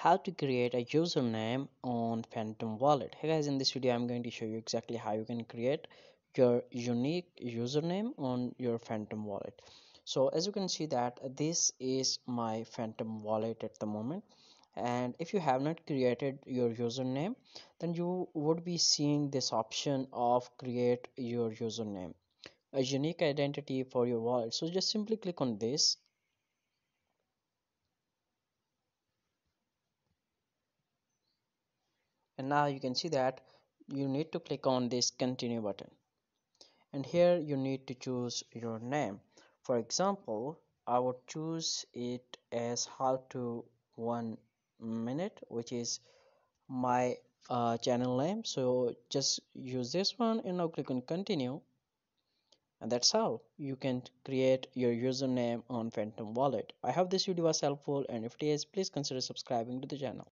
how to create a username on Phantom Wallet. Hey guys, in this video I'm going to show you exactly how you can create your unique username on your Phantom Wallet. So as you can see that this is my Phantom Wallet at the moment, and if you have not created your username, then you would be seeing this option of create your username, a unique identity for your wallet. So just simply click on this, and now you can see that you need to click on this continue button, and here you need to choose your name. For example, I would choose it as how to 1 minute, which is my channel name. So just use this one and now click on continue, and that's how you can create your username on Phantom Wallet. I hope this video was helpful, and if it is, please consider subscribing to the channel.